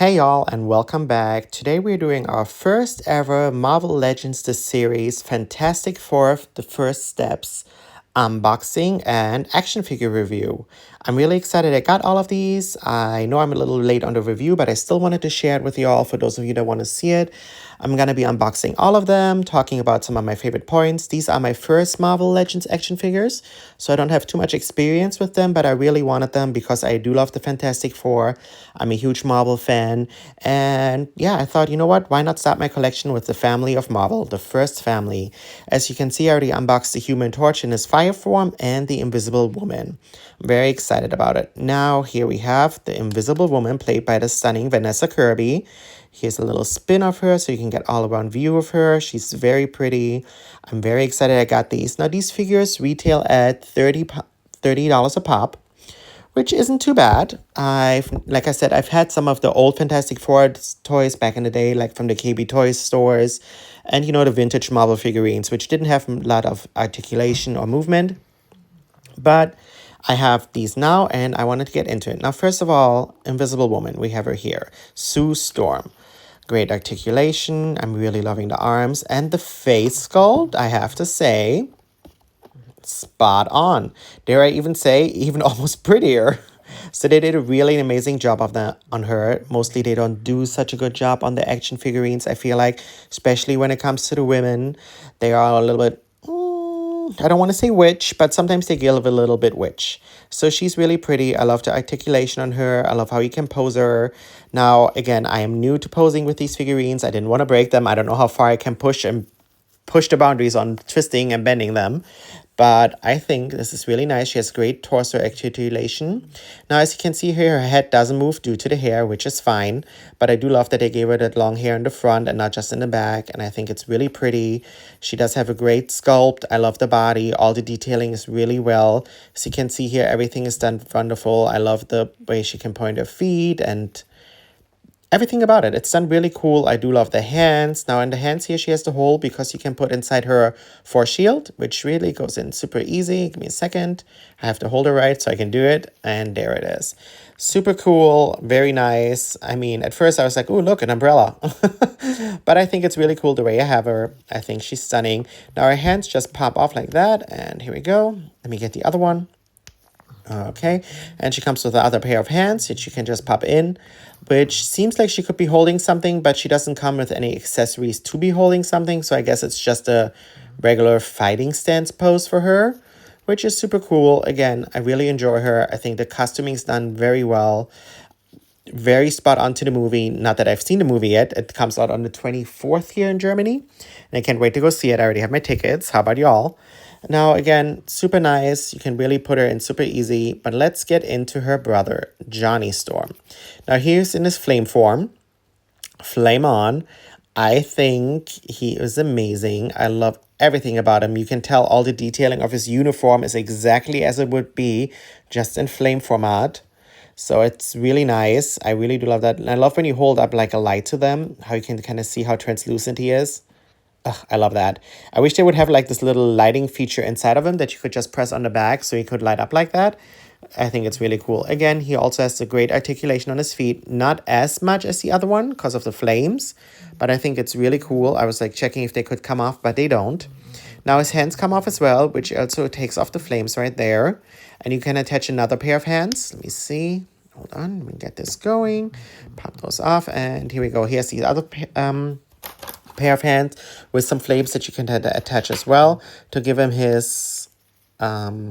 Hey y'all, and welcome back. Today we're doing our first ever Marvel Legends the series Fantastic Four: The First Steps unboxing and action figure review. I'm really excited I got all of these. I know I'm a little late on the review, but I still wanted to share it with you all for those of you that want to see it. I'm going to be unboxing all of them, talking about some of my favorite points. These are my first Marvel Legends action figures, so I don't have too much experience with them, but I really wanted them because I do love the Fantastic Four. I'm a huge Marvel fan, and yeah, I thought, you know what, why not start my collection with the family of Marvel, the first family. As you can see, I already unboxed the Human Torch in his fire form and the Invisible Woman. I'm very excited about it. Now, here we have the Invisible Woman, played by the stunning Vanessa Kirby. Here's a little spin of her so you can get all around view of her. She's very pretty. I'm very excited I got these. Now, these figures retail at $30 a pop, which isn't too bad. Like I said, I've had some of the old Fantastic Four toys back in the day, like from the KB Toys stores, and the vintage Marvel figurines, which didn't have a lot of articulation or movement. But I have these now, and I wanted to get into it. Now, first of all, Invisible Woman, we have her here. Sue Storm. Great articulation. I'm really loving the arms. And the face sculpt, I have to say, spot on. Dare I even say, even almost prettier. So they did a really amazing job of that on her. Mostly they don't do such a good job on the action figurines, I feel like, especially when it comes to the women. They are a little bit, I don't want to say witch, but sometimes they give a little bit witch. So she's really pretty. I love the articulation on her. I love how you can pose her. Now, again, I am new to posing with these figurines. I didn't want to break them. I don't know how far I can push the boundaries on twisting and bending them. But I think this is really nice. She has great torso articulation. Now, as you can see here, her head doesn't move due to the hair, which is fine. But I do love that they gave her that long hair in the front and not just in the back. And I think it's really pretty. She does have a great sculpt. I love the body. All the detailing is really well. As you can see here, everything is done wonderful. I love the way she can point her feet and everything about it. It's done really cool. I do love the hands. Now in the hands here, she has the hole because you can put inside her force shield, which really goes in super easy. Give me a second. I have to hold her right so I can do it. And there it is. Super cool. Very nice. I mean, at first I was like, oh, look, an umbrella. But I think it's really cool the way I have her. I think she's stunning. Now her hands just pop off like that. And here we go. Let me get the other one. Okay, and she comes with the other pair of hands that you can just pop in, which seems like she could be holding something, but she doesn't come with any accessories to be holding something, so I guess it's just a regular fighting stance pose for her, which is super cool. Again, I really enjoy her. I think the costuming's done very well. Very spot on to the movie. Not that I've seen the movie yet. It comes out on the 24th here in Germany, and I can't wait to go see it. I already have my tickets. How about y'all? Now, again, super nice. You can really put her in super easy. But let's get into her brother, Johnny Storm. Now, here's in his flame form. Flame on. I think he is amazing. I love everything about him. You can tell all the detailing of his uniform is exactly as it would be, just in flame format. So it's really nice. I really do love that. And I love when you hold up like a light to them, how you can kind of see how translucent he is. Ugh, I love that. I wish they would have like this little lighting feature inside of him that you could just press on the back so he could light up like that. I think it's really cool. Again, he also has a great articulation on his feet. Not as much as the other one because of the flames, but I think it's really cool. I was like checking if they could come off, but they don't. Now his hands come off as well, which also takes off the flames right there. And you can attach another pair of hands. Let me see. Hold on. Let me get this going. Pop those off. And here we go. Here's the other pair of hands with some flames that you can attach as well to give him his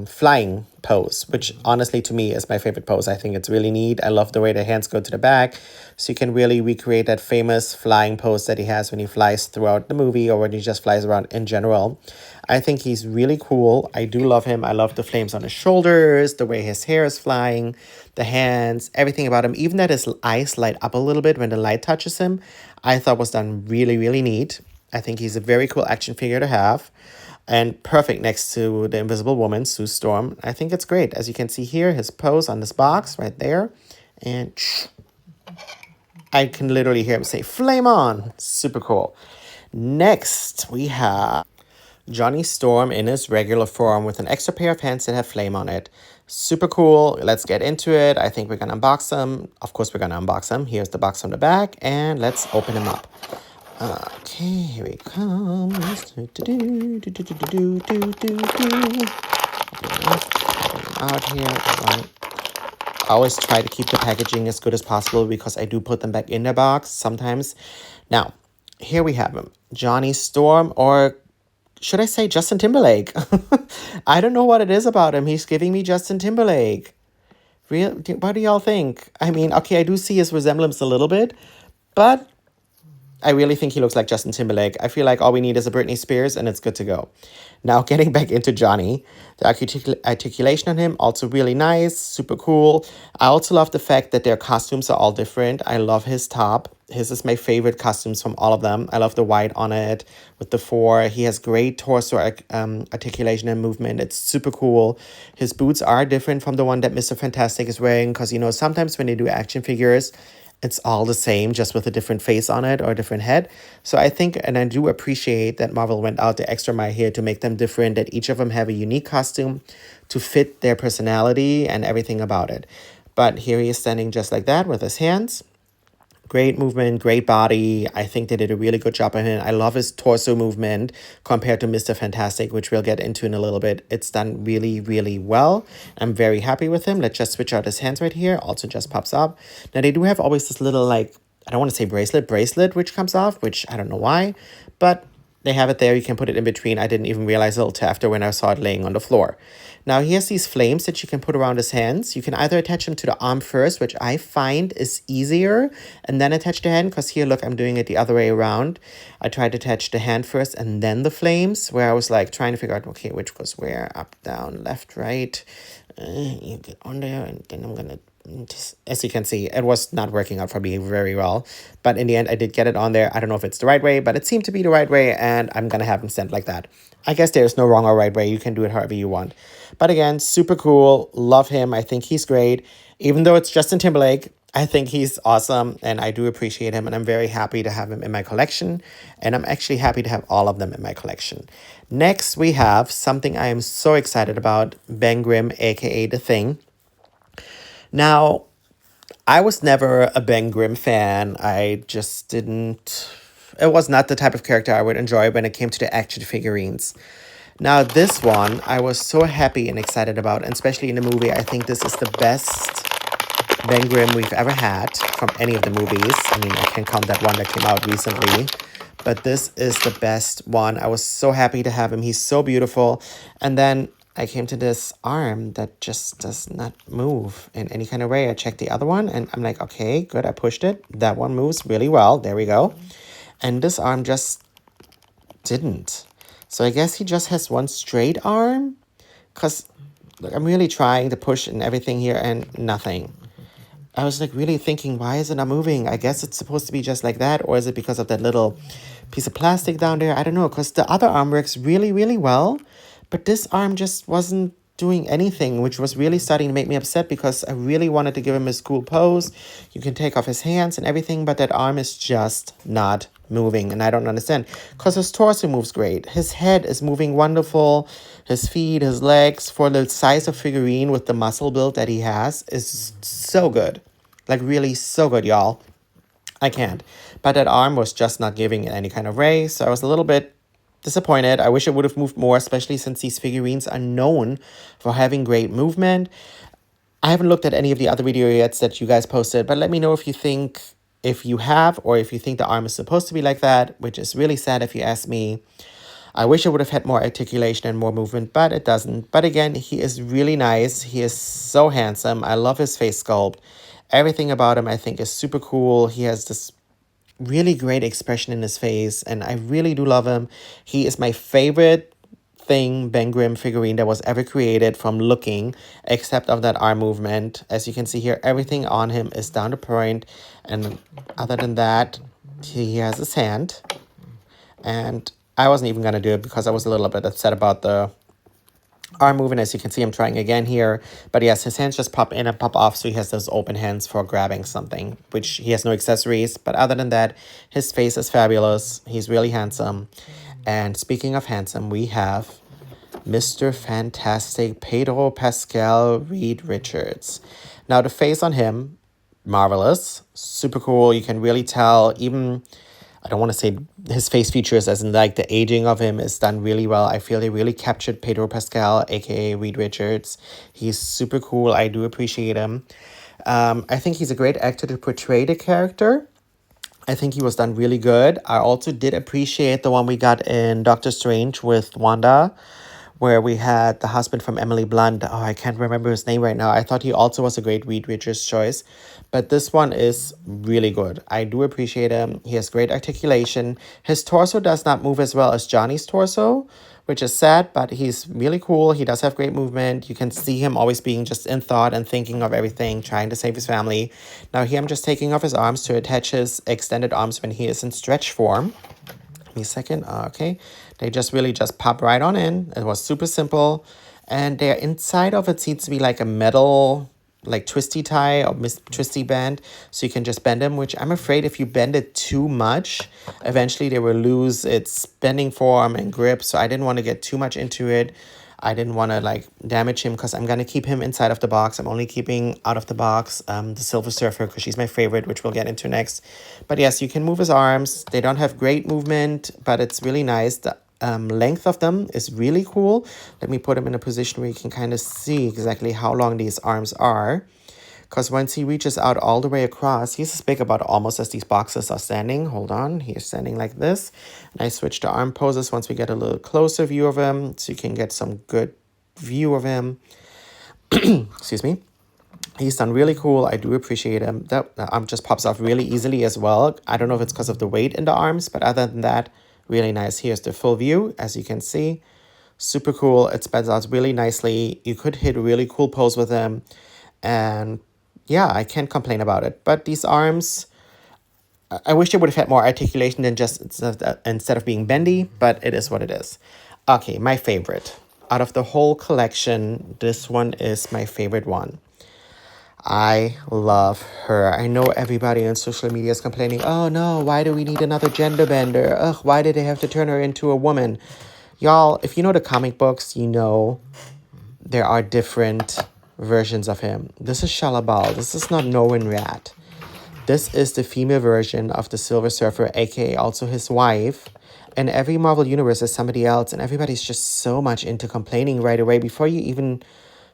flying pose, which honestly to me is my favorite pose. I think it's really neat. I love the way the hands go to the back, so you can really recreate that famous flying pose that he has when he flies throughout the movie or when he just flies around in general. I think he's really cool. I do love him. I love the flames on his shoulders, the way his hair is flying, the hands, everything about him. Even that his eyes light up a little bit when the light touches him, I thought was done really, really neat. I think he's a very cool action figure to have. And perfect next to the Invisible Woman, Sue Storm. I think it's great. As you can see here, his pose on this box right there. And I can literally hear him say, flame on. Super cool. Next, we have Johnny Storm in his regular form with an extra pair of hands that have flame on it. Super cool. Let's get into it. I think we're gonna unbox them. Of course, we're gonna unbox them. Here's the box on the back, and let's open them up. Okay, here he comes. Out here. Right. I always try to keep the packaging as good as possible because I do put them back in their box sometimes. Now, here we have him. Johnny Storm, or should I say Justin Timberlake? I don't know what it is about him. He's giving me Justin Timberlake. What do y'all think? I mean, okay, I do see his resemblance a little bit, but I really think he looks like Justin Timberlake. I feel like all we need is a Britney Spears and it's good to go. Now, getting back into Johnny, the articulation on him, also really nice, super cool. I also love the fact that their costumes are all different. I love his top. His is my favorite costumes from all of them. I love the white on it with the 4. He has great torso articulation and movement. It's super cool. His boots are different from the one that Mr. Fantastic is wearing because, you know, sometimes when they do action figures, it's all the same, just with a different face on it or a different head. So I think, and I do appreciate that Marvel went out the extra mile here to make them different, that each of them have a unique costume to fit their personality and everything about it. But here he is standing just like that with his hands. Great movement, great body. I think they did a really good job on him. I love his torso movement compared to Mr. Fantastic, which we'll get into in a little bit. It's done really, really well. I'm very happy with him. Let's just switch out his hands right here. Also just pops up. Now, they do have always this little, like, I don't want to say bracelet, which comes off, which I don't know why, but they have it there. You can put it in between. I didn't even realize it until after when I saw it laying on the floor. Now, he has these flames that you can put around his hands. You can either attach them to the arm first, which I find is easier, and then attach the hand, because here, look, I'm doing it the other way around. I tried to attach the hand first and then the flames, where I was like trying to figure out, okay, which goes where, up, down, left, right. You get on there, and then I'm going to, as you can see, it was not working out for me very well, but in the end I did get it on there. I don't know if it's the right way, but it seemed to be the right way, and I'm gonna have them stand like that. I guess there's no wrong or right way. You can do it however you want. But again, super cool. Love him. I think he's great. Even though it's Justin Timberlake, I think he's awesome, and I do appreciate him, and I'm very happy to have him in my collection, and I'm actually happy to have all of them in my collection. Next, we have something I am so excited about, Ben Grimm, aka The Thing. Now, I was never a Ben Grimm fan. I just didn't... It was not the type of character I would enjoy when it came to the action figurines. Now, this one, I was so happy and excited about, and especially in the movie. I think this is the best Ben Grimm we've ever had from any of the movies. I mean, I can't count that one that came out recently, but this is the best one. I was so happy to have him. He's so beautiful. And then I came to this arm that just does not move in any kind of way. I checked the other one and I'm like, okay, good. I pushed it. That one moves really well. There we go. And this arm just didn't. So I guess he just has one straight arm, because I'm really trying to push and everything here and nothing. I was like really thinking, why is it not moving? I guess it's supposed to be just like that, or is it because of that little piece of plastic down there? I don't know, because the other arm works really, really well, but this arm just wasn't doing anything, which was really starting to make me upset, because I really wanted to give him his cool pose. You can take off his hands and everything, but that arm is just not moving, and I don't understand, because his torso moves great. His head is moving wonderful. His feet, his legs, for the size of figurine with the muscle build that he has, is so good. Like, really so good, y'all. I can't. But that arm was just not giving in any kind of way, so I was a little bit disappointed. I wish it would have moved more, especially since these figurines are known for having great movement. I haven't looked at any of the other video yet that you guys posted, but let me know if you think, if you have, or if you think the arm is supposed to be like that, which is really sad if you ask me. I wish it would have had more articulation and more movement, but it doesn't. But again, he is really nice. He is so handsome. I love his face sculpt. Everything about him I think is super cool. He has this really great expression in his face, and I really do love him. He is my favorite thing Ben Grimm figurine that was ever created from looking, except of that arm movement. As you can see here, everything on him is down to point, and other than that, he has his hand. And I wasn't even going to do it because I was a little bit upset about the arm movement. As you can see, I'm trying again here. But yes, his hands just pop in and pop off, so he has those open hands for grabbing something, which he has no accessories. But other than that, his face is fabulous. He's really handsome. And speaking of handsome, we have Mr. Fantastic Pedro Pascal Reed Richards. Now, the face on him, marvelous, super cool. You can really tell, even, I don't want to say his face features as in like the aging of him is done really well. I feel they really captured Pedro Pascal, aka Reed Richards. He's super cool. I do appreciate him. I think he's a great actor to portray the character. I think he was done really good. I also did appreciate the one we got in Doctor Strange with Wanda, where we had the husband from Emily Blunt. Oh, I can't remember his name right now. I thought he also was a great Reed Richards choice. But this one is really good. I do appreciate him. He has great articulation. His torso does not move as well as Johnny's torso, which is sad, but he's really cool. He does have great movement. You can see him always being just in thought and thinking of everything, trying to save his family. Now here I'm just taking off his arms to attach his extended arms when he is in stretch form. Give me a second. Okay. They just really just pop right on in. It was super simple. And there inside of it seems to be like a metal, like twisty tie or twisty band. So you can just bend them, which I'm afraid if you bend it too much, eventually they will lose its bending form and grip. So I didn't want to get too much into it. I didn't want to like damage him because I'm going to keep him inside of the box. I'm only keeping out of the box the Silver Surfer because she's my favorite, which we'll get into next. But yes, you can move his arms. They don't have great movement, but it's really nice. The length of them is really cool. Let me put him in a position where you can kind of see exactly how long these arms are. Because once he reaches out all the way across, he's as big about almost as these boxes are standing. Hold on, he's standing like this. And I switch to arm poses once we get a little closer view of him, so you can get some good view of him. Excuse me. He's done really cool. I do appreciate him. That arm just pops off really easily as well. I don't know if it's because of the weight in the arms, but other than that, really nice. Here's the full view, as you can see. Super cool. It spreads out really nicely. You could hit a really cool pose with him. And yeah, I can't complain about it. But these arms, I wish they would have had more articulation than just instead of being bendy, but it is what it is. Okay, my favorite. Out of the whole collection, this one is my favorite one. I love her. I know everybody on social media is complaining, oh no, why do we need another gender bender? Ugh, why did they have to turn her into a woman? Y'all, if you know the comic books, you know there are different versions of him. This is Shalabal. This is not Norrin Rat. This is the female version of the Silver Surfer, aka also his wife. And every Marvel universe is somebody else, and everybody's just so much into complaining right away before you even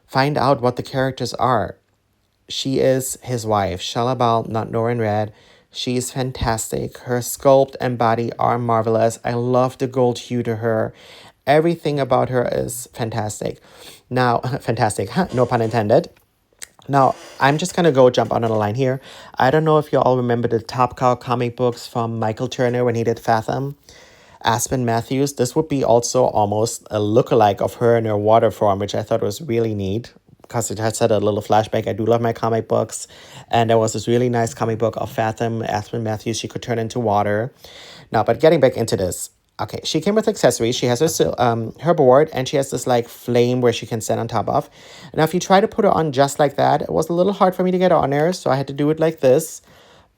find out what the characters are. She is his wife, Shalabal, not Norrin Red. She is fantastic. Her sculpt and body are marvelous. I love the gold hue to her. Everything about her is fantastic. Now, fantastic, no pun intended. Now, I'm just going to go jump out on a line here. I don't know if you all remember the Top Cow comic books from Michael Turner when he did Fathom. Aspen Matthews, this would be also almost a lookalike of her in her water form, which I thought was really neat because it has had a little flashback. I do love my comic books. And there was this really nice comic book of Fathom, Aspen Matthews. She could turn into water. Now, but getting back into this. Okay, she came with accessories. She has her board, and she has this like flame where she can stand on top of. Now, if you try to put her on just like that, it was a little hard for me to get on there, so I had to do it like this.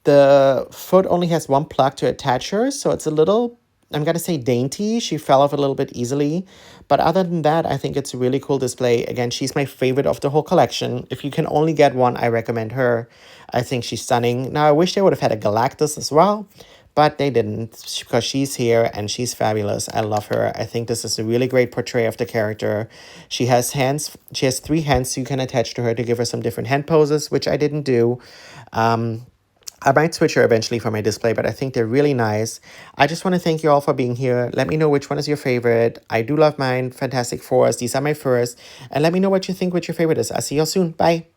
The foot only has one plug to attach her, so it's a little, I'm going to say dainty. She fell off a little bit easily. But other than that, I think it's a really cool display. Again, she's my favorite of the whole collection. If you can only get one, I recommend her. I think she's stunning. Now, I wish they would have had a Galactus as well, but they didn't because she's here and she's fabulous. I love her. I think this is a really great portray of the character. She has hands. She has 3 hands you can attach to her to give her some different hand poses, which I didn't do. I might switch her eventually for my display, but I think they're really nice. I just want to thank you all for being here. Let me know which one is your favorite. I do love mine. Fantastic Fours. These are my first. And let me know what you think what your favorite is. I'll see you all soon. Bye.